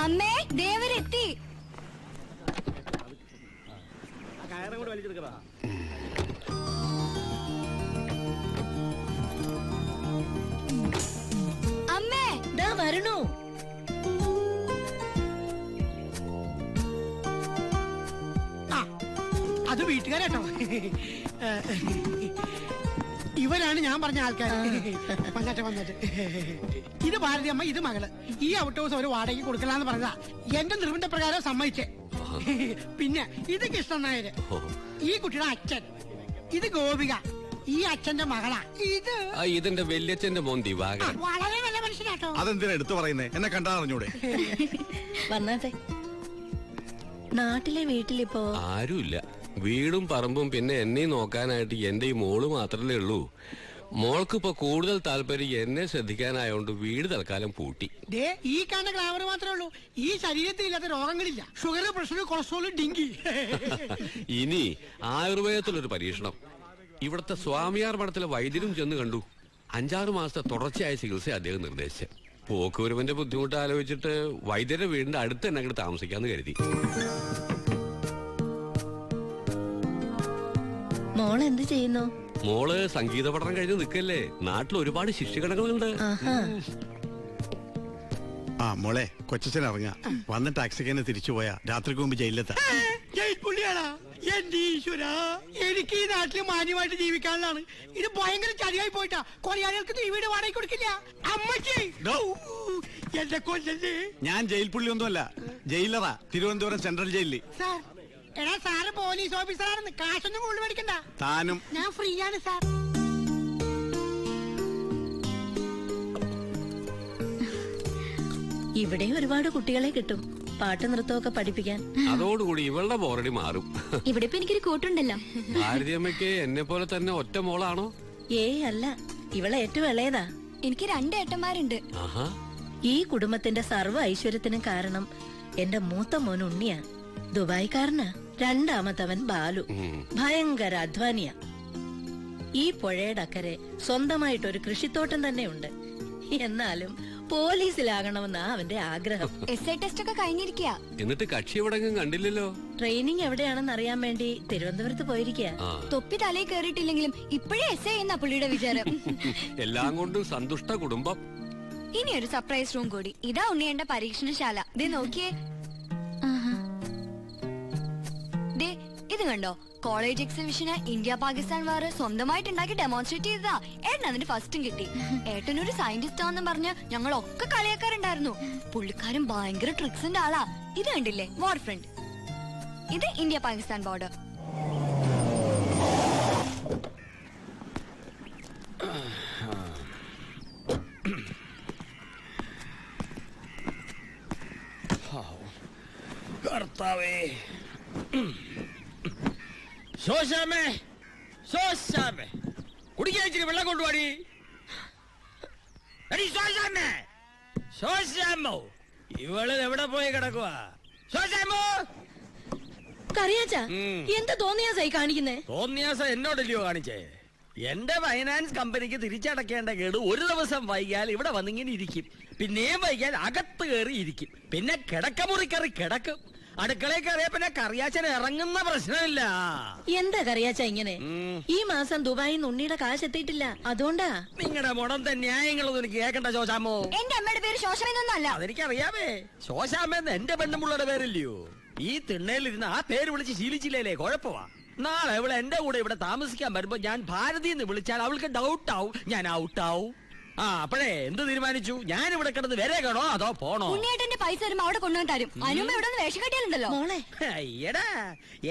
അമ്മേ ദേവരെത്തി. അമ്മേ ദാ വരണു. അത് വീട്ടുകാരട്ടോ. ഇവരാണ് ഞാൻ പറഞ്ഞ ആൾക്കാർ. വന്നിട്ട് ഇത് ഭാരതി അമ്മ, ഇത് മകള്. ഈ ഔട്ട് ഹൗസ് ഒരു വാടകയ്ക്ക് കൊടുക്കലാന്ന് പറഞ്ഞതാ. എന്റെ നിർബന്ധപ്രകാരം സമ്മതിച്ചേ. പിന്നെ ഇത് കൃഷ്ണൻ നായര്, ഈ കുട്ടിയുടെ അച്ഛൻ. ഇത് ഗോപിക, ഈ അച്ഛന്റെ മകളാ. ഇതിന്റെ വല്യച്ഛന്റെ മോൻ ദിവാകരൻ. വളരെ നല്ല മനുഷ്യനാട്ടോ. അതെന്തിനാ എടുത്തു പറയുന്നേ? എന്നെ കണ്ടാ അറിഞ്ഞൂടെ? വന്നാട്ടെ. നാട്ടിലെ വീട്ടിലിപ്പോ ആരുമില്ല. വീടും പറമ്പും പിന്നെ എന്നെ നോക്കാനായിട്ട് എന്റെ ഈ മോള് മാത്രമേ ഉള്ളൂ. മോൾക്കിപ്പോ കൂടുതൽ താല്പര്യം എന്നെ ശ്രദ്ധിക്കാനായോണ്ട് വീട് തൽക്കാലം പൂട്ടി. ഈ കാണുന്ന ഗ്ലാമർ മാത്രമേ ഉള്ളൂ. ഈ ശരീരത്തിൽ ഇല്ലാത്ത രോഗങ്ങളില്ല. ഷുഗർ, പ്രഷർ, കൊളസ്ട്രോൾ, ഡിങ്കി. ഇനി ആയുർവേദത്തിലൊരു പരീക്ഷണം. ഇവിടുത്തെ സ്വാമിയാർ മഠത്തിലെ വൈദ്യരും ചെന്ന് കണ്ടു. 5-6 മാസത്തെ തുടർച്ചയായ ചികിത്സ അദ്ദേഹം നിർദ്ദേശിച്ചു. പോക്കുവരവന്റെ ബുദ്ധിമുട്ട് ആലോചിച്ചിട്ട് വൈദ്യരുടെ വീടിന്റെ അടുത്ത് തന്നെ അങ്ങോട്ട് താമസിക്കാന്ന് കരുതി. മോൾ എന്ത് ചെയ്യുന്നു? മോള് സംഗീത പഠനം കഴിഞ്ഞ് നിൽക്കല്ലേ. നാട്ടിൽ ഒരുപാട് ശിഷ്യഗണങ്ങളുണ്ട്. ആ മോളെ, കൊച്ചച്ഛൻ ഇറങ്ങാ. വന്ന് ടാക്സിക്ക് തന്നെ തിരിച്ചു പോയാ രാത്രിക്ക് മുമ്പ് ജയിലിലെത്താ. ജയിൽപ്പുള്ളിയാണോ? എന്റെ ഈശ്വര, എനിക്ക് ഈ നാട്ടിൽ മാന്യമായിട്ട് ജീവിക്കാനുള്ളതാണ്. ഇത് ഭയങ്കര ചതിയായി പോയിട്ടാ. കൊലയാളികൾക്ക് ഈ വീട് വാടകയ്ക്ക് കൊടുക്കില്ല. അമ്മച്ചി എന്റെ കൊല്ലല്ലേ. ഞാൻ ജയിൽ പുള്ളിയൊന്നുമല്ല, ജയിലറാ. തിരുവനന്തപുരം സെൻട്രൽ ജയിലിൽ. സാർ, എടാ സാറ് പോലീസ് ഓഫീസറാണെന്ന്. കാശൊന്നും കൂടുതൽ മേടിക്കണ്ട. താനും ഞാൻ ഫ്രീ ആണ് സാർ. ഇവിടെ ഒരുപാട് കുട്ടികളെ കിട്ടും പാട്ട് നൃത്തമൊക്കെ പഠിപ്പിക്കാൻ. അതോടുകൂടി ഇവളുടെ ബോറടി മാറും. ഇവിടെ ഇപ്പൊ എനിക്കൊരു കൂട്ടുണ്ടല്ലോ. ഭാരതിയമ്മയ്ക്ക് എന്നെ പോലെ തന്നെ ഒറ്റ മോളാണോ? അല്ല, ഇവളെ ഏറ്റവും ഇളയതാ. എനിക്ക് 2 ഏട്ടന്മാരുണ്ട്. ഈ കുടുംബത്തിന്റെ സർവ്വ ഐശ്വര്യത്തിനും കാരണം എന്റെ മൂത്ത മോൻ ഉണ്ണിയാ. ദുബായ്ക്കാരനാ. രണ്ടാമത്തവൻ ബാലു. ഭയങ്കര അധ്വാനിയ. ഈ പുഴയുടെ അക്കരെ സ്വന്തമായിട്ടൊരു കൃഷിത്തോട്ടം തന്നെയുണ്ട്. എന്നാലും പോലീസിലാകണമെന്നാ അവന്റെ ആഗ്രഹം. SI ടെസ്റ്റ് ഒക്കെ കഴിഞ്ഞിരിക്കുക. എന്നിട്ട് കക്ഷി എവിടെങ്കിലും കണ്ടില്ലല്ലോ. ട്രെയിനിങ് എവിടെയാണെന്ന് അറിയാൻ വേണ്ടി തിരുവനന്തപുരത്ത് പോയിരിക്കുക. തൊപ്പി തലയിൽ കയറിയിട്ടില്ലെങ്കിലും ഇപ്പോഴേ SI എന്ന പുള്ളിയുടെ വിചാരം. എല്ലാം കൊണ്ടും സന്തുഷ്ട കുടുംബം. ഇനി ഒരു സർപ്രൈസ് റൂം കൂടി. ഇതാ ഉണ്ണിയേണ്ട പരീക്ഷണശാല. ദേ നോക്കിയേ. ദേ ഇത് കണ്ടോ? കോളേജ് എക്സിബിഷന് ഇന്ത്യ പാകിസ്ഥാൻ വാർ സ്വന്തമായിട്ട് ഉണ്ടാക്കി ഡെമോൺസ്ട്രേറ്റ് ചെയ്തതാ. ഏട്ടൻ അതിന് ഫസ്റ്റും കിട്ടി. ഏട്ടനൊരു സയന്റിസ്റ്റ് ആണെന്ന് പറഞ്ഞ് ഞങ്ങളൊക്കെ കളിയാക്കാറുണ്ടായിരുന്നു. പുള്ളിക്കാരൻ ഭയങ്കര ട്രിക്സിന്റെ ആളാ. ഇത് കണ്ടില്ലേ, വാർ ഫ്രണ്ട്. ഇത് ഇന്ത്യ പാകിസ്ഥാൻ ബോർഡർ. കർത്താവേ, കുടിക്കാൻ ഇച്ചിരി വെള്ളം കൊണ്ടുപോടി. ഇവള് എവിടെ പോയി കിടക്കുവാ? കറിയാച്ചാ, എന്ത് തോന്നിയാസായി കാണിക്കുന്നേ? തോന്നിയാസം എന്നോടല്ലയോ കാണിച്ചേ? എന്റെ ഫൈനാൻസ് കമ്പനിക്ക് തിരിച്ചടക്കേണ്ട കേട് ഒരു ദിവസം വൈകിയാൽ ഇവിടെ വന്നിങ്ങനെ ഇരിക്കും. പിന്നെയും വൈകിയാൽ അകത്ത് കയറി ഇരിക്കും. പിന്നെ കിടക്കമുറി കയറി കിടക്കും. അടുക്കളയിൽ കയറിയ പിന്നെ കറിയാച്ചൻ ഇറങ്ങുന്ന പ്രശ്നമില്ല. എന്താ കറിയാച്ച ഇങ്ങനെ? ഈ മാസം ദുബായിൽ നിന്ന് ഉണ്ണിയുടെ കാശ് എത്തിയിട്ടില്ല, അതുകൊണ്ടാ. നിങ്ങളുടെ മുടന്ത ന്യായങ്ങളൊന്നും എനിക്ക് കേൾക്കണ്ട ശോശാമോ. എന്റെ അമ്മയുടെ പേര് ശോശമെന്നല്ല. അതെനിക്കറിയാമേ. ശോശാമെന്ന് എന്റെ പെണ്ണുമുള്ളയുടെ പേരില്ലയോ? ഈ തിണ്ണയിലിരുന്ന് ആ പേര് വിളിച്ച് ശീലിച്ചില്ലേ, കുഴപ്പമാ. നാളെ അവള് എന്റെ കൂടെ ഇവിടെ താമസിക്കാൻ വരുമ്പോ ഞാൻ ഭാരതി എന്ന് വിളിച്ചാൽ അവൾക്ക് ഡൗട്ട് ആവും, ഞാൻ ഔട്ടാവും. അപ്പഴേ എന്ത് തീരുമാനിച്ചു? ഞാൻ ഇവിടെ കിടന്ന് വരേക്കണോ അതോ പോണോ? ഉണ്ണിയേട്ടന്റെ പൈസ വരുമ്പോ അവിടെ കൊണ്ടുവന്ന് തരും. അനുമ ഇവിടെ വേഷം കെട്ടിയാലുണ്ടല്ലോ. എടാ,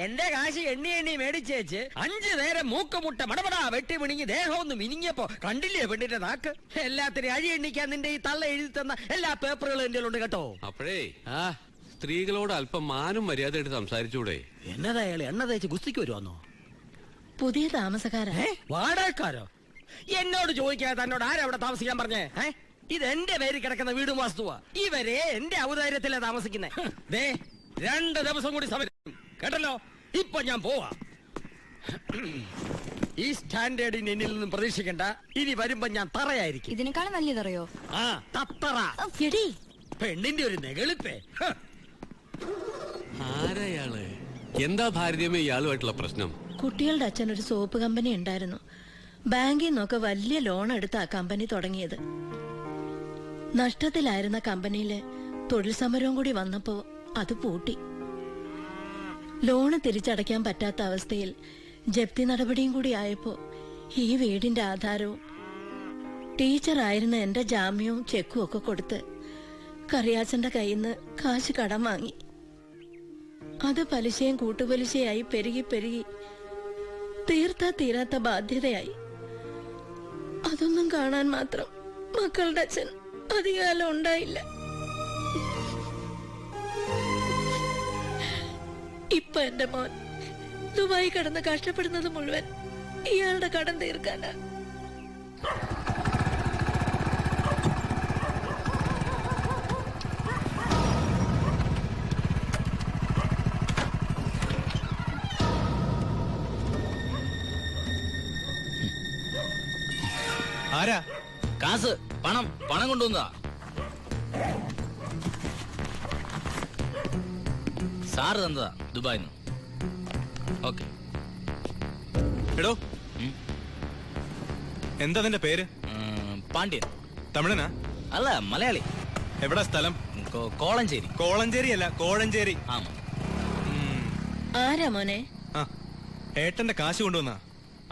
എന്റെ കാശ് എണ്ണി മേടിച്ചേച്ച് 5 നേരം മൂക്കുമുട്ട മടപടാ വെട്ടി മിണിങ്ങി ദേഹമൊന്നും മിനിങ്ങിയപ്പോ കണ്ടില്ലേ പെണ്ണിന്റെ നാക്ക്? എല്ലാത്തിനും അഴി എണ്ണിക്കാൻ നിന്റെ ഈ തള്ള എഴുതി തന്ന എല്ലാ പേപ്പറുകളും എന്റെ ഉണ്ട് കേട്ടോ. അപ്പോഴേ സ്ത്രീകളോട് അല്പം മാനും മര്യാദയായിട്ട് സംസാരിച്ചൂടെ? എന്നതാ അയാൾ എണ്ണ തേച്ച് ഗുസ്തിക്ക് വരുവാന്നോ? പുതിയ താമസക്കാരാ. വാടകക്കാരോ? എന്നോട് ചോദിക്കാതെ തന്നോട് ആരവിടെ താമസിക്കാൻ പറഞ്ഞേ? ഇത് എന്റെ പേര് കിടക്കുന്ന വീടും വാസ്തുവാ. ഇവരെ എന്റെ ഔദാര്യത്തിലാ താമസിക്കുന്നേ. 2 ദിവസം കൂടി സമയം കേട്ടല്ലോ. ഇപ്പൊ ഞാൻ പോവാ. ഈ സ്റ്റാൻഡേർഡിന് എന്നിൽ നിന്നും പ്രതീക്ഷിക്കണ്ട. ഇനി വരുമ്പോ ഞാൻ തറയായിരിക്കും. ഇതിനേക്കാളും വലിയതറിയോ? തത്തറ. എടി, പെണ്ണിന്റെ ഒരു നെകളിപ്പേ. ഹ. ആരയാള്? എന്താ ഭാരതീയമേ ഇയാളുമായിട്ടുള്ള പ്രശ്നം? കുട്ടികളുടെ അച്ഛൻ ഒരു സോപ്പ് കമ്പനി ഉണ്ടായിരുന്നു. ബാങ്കിൽ നിന്നൊക്കെ വലിയ ലോൺ എടുത്ത് ആ കമ്പനി തുടങ്ങിയത്. നഷ്ടത്തിലായിരുന്ന കമ്പനിയില് തൊഴിൽ സമരവും കൂടി വന്നപ്പോ അത് പൂട്ടി. ലോണ് തിരിച്ചടയ്ക്കാൻ പറ്റാത്ത അവസ്ഥയിൽ ജപ്തി നടപടിയും കൂടി ആയപ്പോ ഈ വീടിന്റെ ആധാരവും ടീച്ചറായിരുന്ന എന്റെ ജാമ്യവും ചെക്കും ഒക്കെ കൊടുത്ത് കറിയാച്ചന്റെ കയ്യിൽ നിന്ന് കാശ് കടം വാങ്ങി. അത് പലിശയും കൂട്ടുപലിശയായി പെരുകി പെരുകി തീർത്താ തീരാത്ത ബാധ്യതയായി. അതൊന്നും കാണാൻ മാത്രം മക്കളുടെ അച്ഛൻ അധികകാലം ഉണ്ടായില്ല. ഇപ്പൊ എന്റെ മോൻ ദുബായി കിടന്ന് കഷ്ടപ്പെടുന്നത് മുഴുവൻ ഇയാളുടെ കടം തീർക്കാനാ. ആരാ? കാസ്, പണം കൊണ്ടുവന്നതാ. സാറ് തന്നതാ ദുബായിന്ന്. ഓക്കെ. എടോ, എന്താ നിന്റെ പേര്? പാണ്ഡ്യൻ. തമിഴനാ? അല്ല, മലയാളി. എവിടാ സ്ഥലം? കോളഞ്ചേരി. കോളഞ്ചേരി അല്ല, കോഴഞ്ചേരി. ആമാ. ആരാ മോനെ? ആ, ഏട്ടന്റെ കാശ് കൊണ്ടുവന്നാ.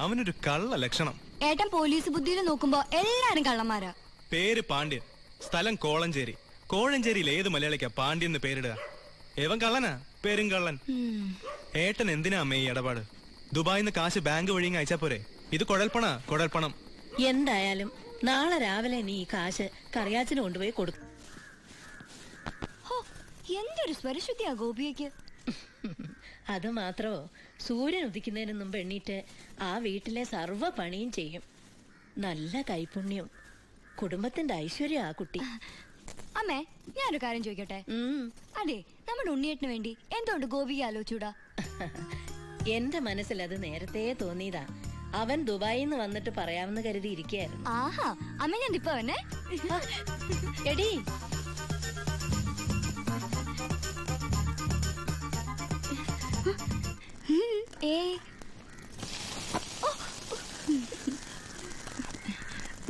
അവനൊരു കള്ള ലക്ഷണം. ഏട്ടൻ പോലീസ് ബുദ്ധിയിൽ നോക്കുമ്പോ എല്ലാരും കള്ളന്മാരാ. പേര് പാണ്ഡ്യൻ, സ്ഥലം കോളഞ്ചേരി. കോഴഞ്ചേരിയിൽ ഏത് മലയാളിക്കാ പാണ്ഡ്യൻ എന്ന് പേരിടുക? ഏവൻ കള്ളനാ, പേരും കള്ളൻ. ഏട്ടൻ എന്തിനാ അമ്മേ ഈ ഇടപാട്? ദുബായിന്ന് കാശ് ബാങ്ക് വഴി അയച്ചാ പോരെ? ഇത് കുഴൽപ്പണം. എന്തായാലും നാളെ രാവിലെ നീ ഈ കാശ് കറിയാച്ചിന് കൊണ്ടുപോയി കൊടുക്കും. എന്തൊരു സ്വരശുദ്ധിയാ ഗോപിയക്ക്. അത് മാത്രമോ, സൂര്യൻ ഉദിക്കുന്നതിന് മുമ്പ് എണ്ണീറ്റ് ആ വീട്ടിലെ സർവ്വ പണിയും ചെയ്യും. നല്ല കൈപുണ്യം, കുടുംബത്തിന്റെ ഐശ്വര്യം ആ കുട്ടി. അമ്മേ, ഞാനൊരു കാര്യം ചോദിക്കട്ടെ? അതെ, നമ്മുടെ ഉണ്ണിയേട്ടന് വേണ്ടി എന്തുകൊണ്ട് ഗോപിക ആലോചിച്ചൂടാ? എന്റെ മനസ്സിൽ അത് നേരത്തെ തോന്നിയതാ. അവൻ ദുബായിന്ന് വന്നിട്ട് പറയാമെന്ന് കരുതി ഇരിക്കുകയായിരുന്നു. ആഹാ, അമ്മ ഞാൻ ഇപ്പൊ വന്നെ. എടി,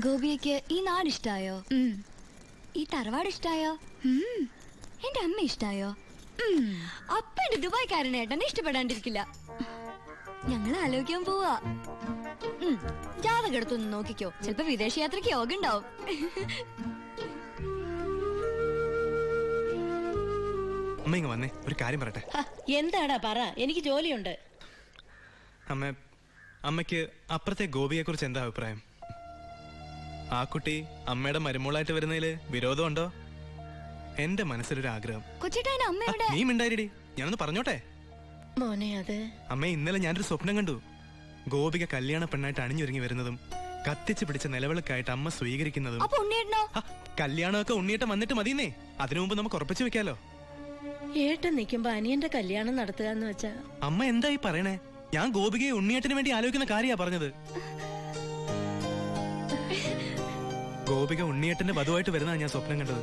ഗോപിയക്ക് ഈ നാട് ഇഷ്ടായോ? ഈ തറവാട് ഇഷ്ടായോ? എന്റെ അമ്മ ഇഷ്ടായോ? അപ്പ എന്റെ ദുബായ്ക്കാരൻ ഏട്ടനെ ഇഷ്ടപ്പെടാണ്ടിരിക്കില്ല. ഞങ്ങൾ ആലോചിക്കാൻ പോവാ. ജാതകം എടുത്തൊന്ന് നോക്കിക്കോ, ചിലപ്പോ വിദേശ യാത്രക്ക് യോഗ ഉണ്ടാവും. അമ്മ ഇങ്ങ് വന്നേ, ഒരു കാര്യം പറയട്ടെ. എന്താടാ പറ, എനിക്ക് ജോലിയുണ്ട്. അമ്മയ്ക്ക് അപ്പുറത്തെ ഗോപിയെ കുറിച്ച് എന്താ അഭിപ്രായം? ആ കുട്ടി അമ്മയുടെ മരുമോളായിട്ട് വരുന്നതില് വിരോധമുണ്ടോ? എന്റെ മനസ്സിലൊരു ആഗ്രഹം. നീ മിണ്ടായിരടി, ഞാനൊന്ന് പറഞ്ഞോട്ടെ. മോനെ, അത് അമ്മ, ഇന്നലെ ഞാനൊരു സ്വപ്നം കണ്ടു. ഗോപിക കല്യാണ പെണ്ണായിട്ട് അണിഞ്ഞൊരുങ്ങി വരുന്നതും കത്തിച്ച് പിടിച്ച നിലവിളക്കായിട്ട് അമ്മ സ്വീകരിക്കുന്നതും. കല്യാണമൊക്കെ ഉണ്ണിയേട്ടൻ വന്നിട്ട് മതിയെന്നേ. അതിനു മുമ്പ് നമുക്ക് ഉറപ്പിച്ചു വെക്കാലോ. ഏട്ടൻ നിൽക്കുമ്പോ അനിയന്റെ കല്യാണം നടത്തുക എന്ന് വെച്ചാ? അമ്മ എന്തായി പറയണേ? ഞാൻ ഗോപികയെ ഉണ്ണിയേട്ടന് വേണ്ടി ആലോചിക്കുന്ന കാര്യാ പറഞ്ഞത്. ഗോപിക ഉണ്ണിയേട്ടന്റെ വധുവായിട്ട് വരുന്നതാ ഞാൻ സ്വപ്നം കണ്ടത്.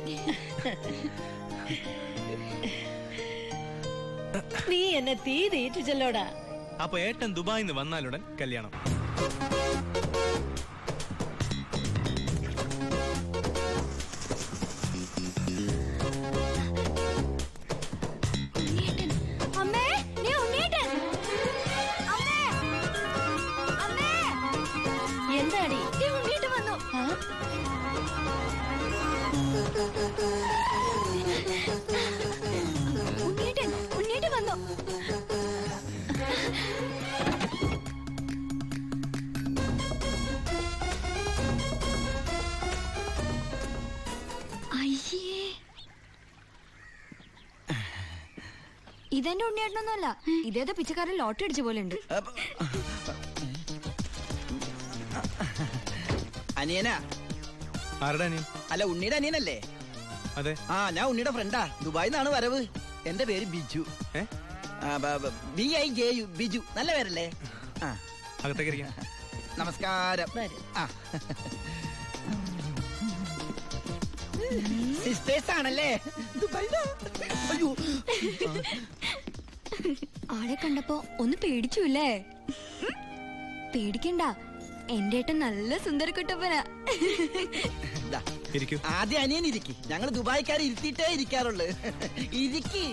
നീ എന്നെ തീ തീറ്റിച്ചല്ലോടാ. അപ്പൊ ഏട്ടൻ ദുബായിന്ന് വന്നാലുടൻ കല്യാണം. എന്താടി? ഉണ്ണിയേട്ടൻ വന്നു. അയ്യേ, ഇതെന്റെ ഉണ്ണിയേട്ടനൊന്നുമല്ല. ഇതേതോ പിച്ചക്കാരൻ ലോട്ടറി അടിച്ച പോലെ ഉണ്ട്. അനിയനാ? ആരുടെ അനിയൻ? അല്ല, ഉണ്ണിയുടെ അനിയനല്ലേ? അതെ. ആ, ഞാൻ ഉണ്ണിയുടെ ഫ്രണ്ടാ. ദുബായിന്നാണ് വരവ്. എന്റെ പേര് ബിജു. BIJU, ബിജു. നല്ല പേരല്ലേ? അകത്തേക്ക്. നമസ്കാരം. സിസ്റ്റേഴ്സ് ആണല്ലേ? ദുബായിലാ? അയ്യോ. ആളെ കണ്ടപ്പോ ഒന്ന് പേടിച്ചുല്ലേ? പേടിക്കണ്ട, എന്റെ ഏട്ടൻ നല്ല സുന്ദരക്കുട്ടപ്പനാ. ദാ, ഇരിക്കൂ. ആദ്യം അനിയൻ ഇരിക്കി. ഞങ്ങൾ ദുബായിക്കാർ ഇരുത്തിയിട്ടേ ഇരിക്കാറുള്ളു. ഇരിക്കി.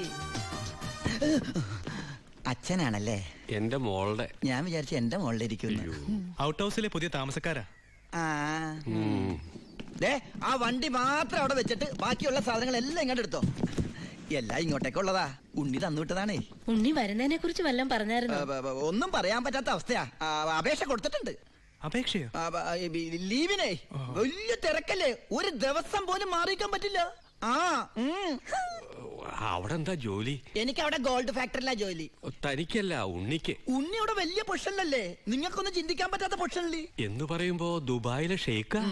അച്ഛനാണല്ലേ? എന്റെ മോളുടെ. ഞാൻ വിചാരിച്ചു എന്റെ മോളിൽ ഇരിക്കുന്നു. ഔട്ട് ഹൗസിലെ പുതിയ താമസക്കാരാ. ആ ദേ, ആ വണ്ടി മാത്രം അവിടെ വെച്ചിട്ട് ബാക്കിയുള്ള സാധനങ്ങളെല്ലാം ഇങ്ങോട്ട് എടുത്തോ. എല്ലാം ഇങ്ങോട്ടേക്കുള്ളതാ. ഉണ്ണി തന്നുവിട്ടതാണേ. ഉണ്ണി വരുന്നതിനെ കുറിച്ച് വല്ലതും പറഞ്ഞായിരുന്നു? ഒന്നും പറയാൻ പറ്റാത്ത അവസ്ഥയാ. അപേക്ഷ കൊടുത്തിട്ടുണ്ട്. അപേക്ഷയോ? ലീവിനെ. വലിയ തിരക്കല്ലേ, ഒരു ദിവസം പോലും മാറിയിക്കാൻ പറ്റില്ല. അവിടെ എന്താ ജോലി? എനിക്ക് അവിടെ ഗോൾഡ് ഫാക്ടറിയിലാ ജോലി. തനിക്കല്ല, ഉണ്ണിക്ക്. ഉണ്ണി അവിടെ വലിയ പൊഷനിലല്ലേ? നിങ്ങൾക്കൊന്നും ചിന്തിക്കാൻ പറ്റാത്ത പൊഷനില്ലേ എന്ന് പറയുമ്പോ ദുബായിലെ ഷെയ്ക്കാ?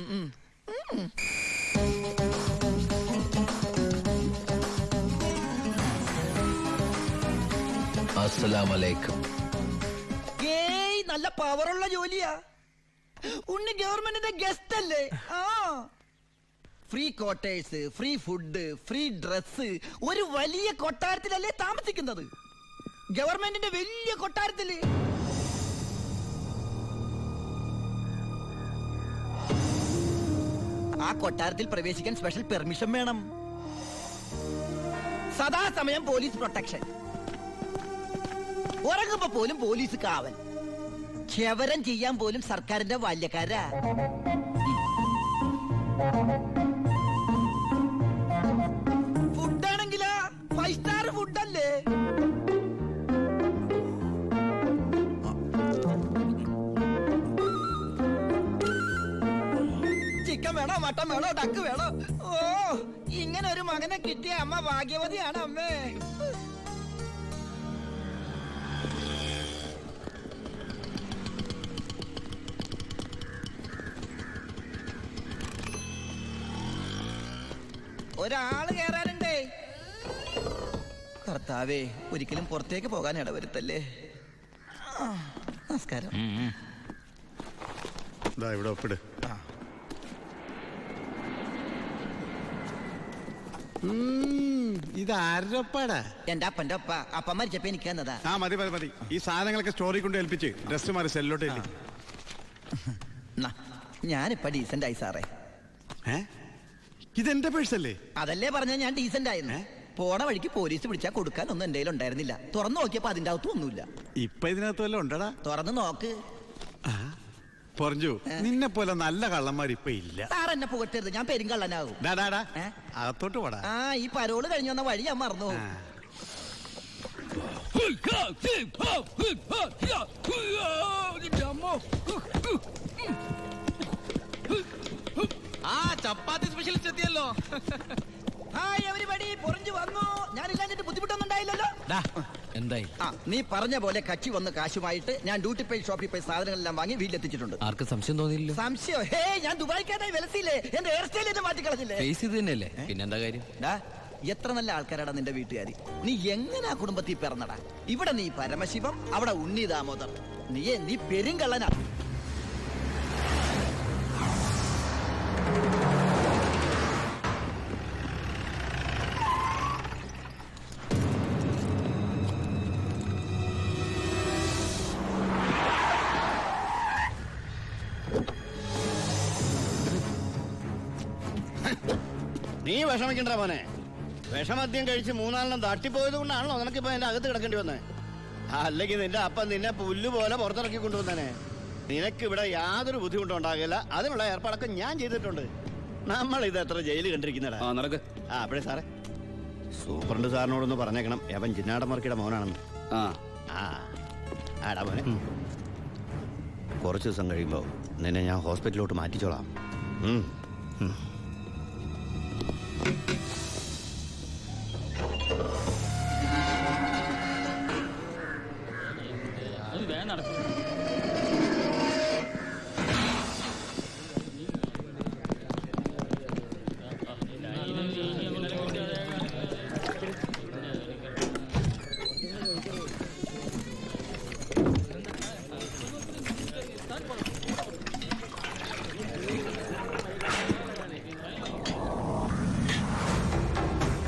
അസ്സലാമലൈക്കും. ഏയ്, നല്ല പവറുള്ള ജോലിയാ. ഉണ്ണി ഗവൺമെന്റിന്റെ ഗസ്റ്റ് അല്ലേ? Free quarters, free food, free dress. ഒരു വലിയ കൊട്ടാരത്തിലല്ലേ താമസിക്കുന്നത്? ഗവൺമെന്റിന്റെ വലിയ കൊട്ടാരത്തില്. ആ കൊട്ടാരത്തിൽ പ്രവേശിക്കാൻ സ്പെഷ്യൽ പെർമിഷൻ വേണം. സദാസമയം പോലീസ് പ്രൊട്ടക്ഷൻ. ഉറങ്ങുമ്പോ പോലും പോലീസ് കാവൽ. ക്ഷവരം ചെയ്യാൻ പോലും സർക്കാരിന്റെ ബാല്യക്കാരാ. ഫുഡാണെങ്കിലാ 5 സ്റ്റാർ ഫുഡല്ലേ? ചിക്കൻ വേണോ, മട്ടൻ വേണോ, ഡക്ക് വേണോ? ഓ, ഇങ്ങനെ ഒരു മകനെ കിട്ടിയ അമ്മ ഭാഗ്യവതിയാണ് അമ്മേ. ഒരാള് കേറാനുണ്ടേ. കർത്താവേ, ഒരിക്കലും പുറത്തേക്ക് പോകാൻ ഇടവരുത്തല്ലേ. നമസ്കാരം. ഇവിടെ ഒപ്പിട്. ഇത് ആരുടെ ഒപ്പാടാ? എന്റെ അപ്പന്റെ ഒപ്പ. അപ്പം മരിച്ചപ്പോ എനിക്ക് തന്നതാ. മതി മതി മതി. ഈ സാധനങ്ങളൊക്കെ സ്റ്റോറി കൊണ്ട് ഏൽപ്പിച്ച് ഡ്രസ് മാറി സെല്ലോട്ട്. ഞാനിപ്പ ഡീസന്റ് ആയി സാറേ. ഇതെന്റെ പേഴ്സല്ലേ? അതല്ലേ പറഞ്ഞ ഞാൻ ഡീസന്റ് ആയിരുന്നു. പോണ വഴിക്ക് പോലീസ് പിടിച്ചാൽ കൊടുക്കാൻ ഒന്നും എന്റെ ഉണ്ടായിരുന്നില്ല. തുറന്നു നോക്കിയപ്പോ അതിന്റെ അകത്തും ഒന്നുമില്ല. ഇപ്പൊ ഇതിനകത്ത് വല്ലതും ഉണ്ടടാ? തുറന്നു നോക്ക്. പറഞ്ഞു, നിന്നെ പോലെ നല്ല കള്ളന്മാർ ഇപ്പൊ ഇല്ല. സാർ എന്നെ പുകട്ടരുത്, ഞാൻ പെരുങ്കള്ളനാകും. അകത്തോട്ട് പോടാ. ഈ പരോള് കഴിഞ്ഞു വന്ന വഴി ഞാൻ മറന്നു. ചപ്പാത്തി സ്പെഷ്യലിസ്റ്റ് എത്തിയല്ലോ. ഞാനില്ലാഞ്ഞിട്ട് ബുദ്ധിമുട്ടൊന്നും ഉണ്ടായില്ലല്ലോ. എന്തായി? നീ പറഞ്ഞ പോലെ കക്ഷി വന്ന് കാശുമായിട്ട് ഞാൻ ഡ്യൂട്ടി പേ ഷോപ്പിൽ പോയി സാധനങ്ങളെല്ലാം വാങ്ങി വീട്ടിലെത്തിച്ചിട്ടുണ്ട്. ആർക്കും സംശയം തോന്നിയില്ല? സംശയം? ഹേ, ഞാൻ ദുബായിക്കാരായി വിലസില്ലേ? എന്റെ ഹെയർ സ്റ്റൈൽ എന്നെ മാറ്റിക്കളഞ്ഞില്ലേ? ഫേസ് ഇത് തന്നെയല്ലേ, പിന്നെന്താ കാര്യം? എത്ര നല്ല ആൾക്കാരാടാ നിന്റെ വീട്ടുകാരി. നീ എങ്ങനെ ആ കുടുംബത്തിൽ പിറന്നടാ? ഇവിടെ നീ പരമശിവം, അവിടെ ഉണ്ണി ദാമോദർ. നീ പെരുങ്കള്ളനാ. നീ വിഷമിക്കണ്ട മോനെ. വിഷമദ്യം കഴിച്ച് 3-4 തട്ടിപ്പോയത് കൊണ്ടാണല്ലോ നിനക്കിപ്പോ എന്റെ അകത്ത് കിടക്കേണ്ടി വന്നേ. അല്ലെങ്കിൽ നിന്റെ അപ്പൻ നിന്നെ പുല്ല് പോലെ പുറത്തിറക്കി കൊണ്ടുവന്നേ. നിനക്ക് ഇവിടെ യാതൊരു ബുദ്ധിമുട്ടും ഉണ്ടാകില്ല. അതിനുള്ള ഏർപ്പാടൊക്കെ ഞാൻ ചെയ്തിട്ടുണ്ട്. നമ്മൾ ഇത് എത്ര ജയില് കണ്ടിരിക്കുന്നടാ. നടക്ക്. അപ്പഴേ സാറേ, സൂപ്രണ്ട് സാറിനോടൊന്ന് പറഞ്ഞേക്കണം, അവൻ ചിന്നാടമർക്കിയുടെ മോനാണെന്ന്. ആടാ മോനെ, കുറച്ച് ദിവസം കഴിയുമ്പോ നിന്നെ ഞാൻ ഹോസ്പിറ്റലിലോട്ട് മാറ്റിച്ചോളാം.